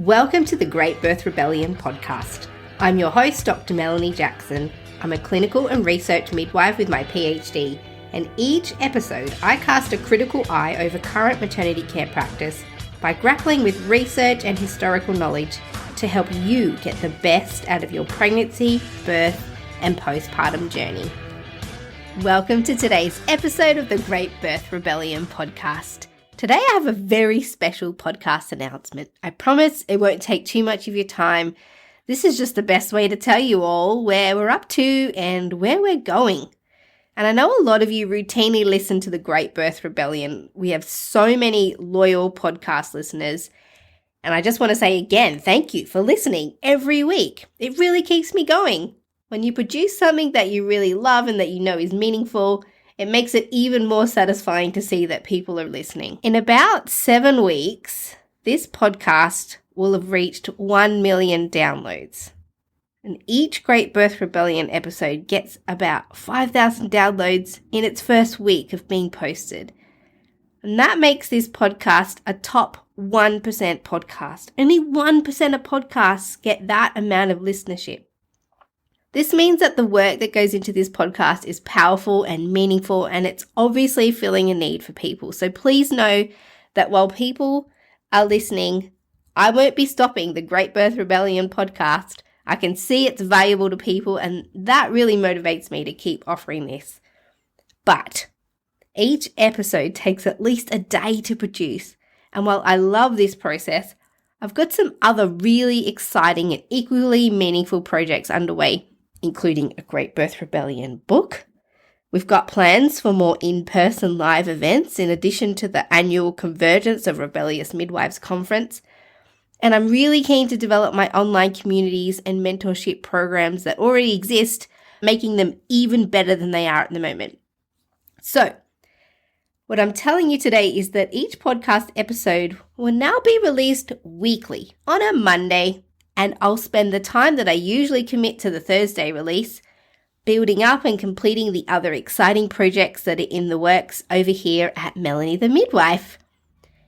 Welcome to the Great Birth Rebellion podcast. I'm your host, Dr. Melanie Jackson. I'm a clinical and research midwife with my PhD, and each episode I cast a critical eye over current maternity care practice by grappling with research and historical knowledge to help you get the best out of your pregnancy, birth, and postpartum journey. Welcome to today's episode of the Great Birth Rebellion podcast. Today I have a very special podcast announcement. I promise it won't take too much of your time. This is just the best way to tell you all where we're up to and where we're going. And I know a lot of you routinely listen to the Great Birth Rebellion. We have so many loyal podcast listeners. And I just want to say again, thank you for listening every week. It really keeps me going. When you produce something that you really love and that you know is meaningful, it makes it even more satisfying to see that people are listening. In about 7 weeks, this podcast will have reached 1 million downloads. And each Great Birth Rebellion episode gets about 5,000 downloads in its first week of being posted. And that makes this podcast a top 1% podcast. Only 1% of podcasts get that amount of listenership. This means that the work that goes into this podcast is powerful and meaningful, and it's obviously filling a need for people. So please know that while people are listening, I won't be stopping the Great Birth Rebellion podcast. I can see it's valuable to people, and that really motivates me to keep offering this. But each episode takes at least a day to produce, and while I love this process, I've got some other really exciting and equally meaningful projects underway, including a Great Birth Rebellion book. We've got plans for more in-person live events in addition to the annual Convergence of Rebellious Midwives conference. And I'm really keen to develop my online communities and mentorship programs that already exist, making them even better than they are at the moment. So, what I'm telling you today is that each podcast episode will now be released weekly on a Monday, and I'll spend the time that I usually commit to the Thursday release building up and completing the other exciting projects that are in the works over here at Melanie the Midwife.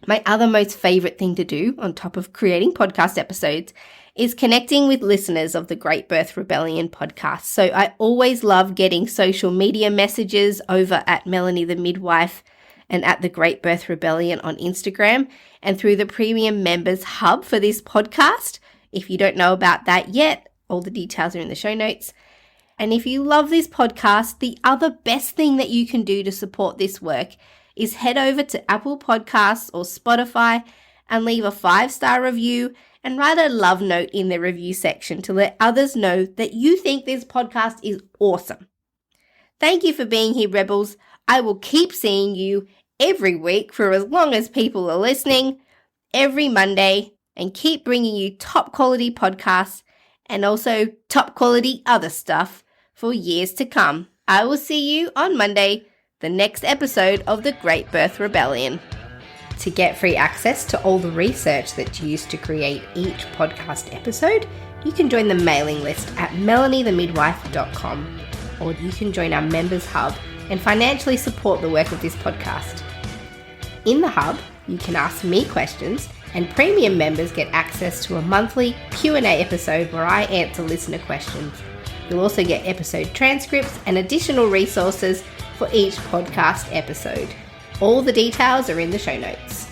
My other most favorite thing to do on top of creating podcast episodes is connecting with listeners of the Great Birth Rebellion podcast. So I always love getting social media messages over at Melanie the Midwife and at the Great Birth Rebellion on Instagram and through the premium members hub for this podcast. If you don't know about that yet, all the details are in the show notes. And if you love this podcast, the other best thing that you can do to support this work is head over to Apple Podcasts or Spotify and leave a 5-star review and write a love note in the review section to let others know that you think this podcast is awesome. Thank you for being here, Rebels. I will keep seeing you every week for as long as people are listening, every Monday, and keep bringing you top quality podcasts and also top quality other stuff for years to come. I will see you on Monday, the next episode of the Great Birth Rebellion. To get free access to all the research that's used to create each podcast episode, you can join the mailing list at melaniethemidwife.com, or you can join our members hub and financially support the work of this podcast. In the hub, you can ask me questions, and premium members get access to a monthly Q&A episode where I answer listener questions. You'll also get episode transcripts and additional resources for each podcast episode. All the details are in the show notes.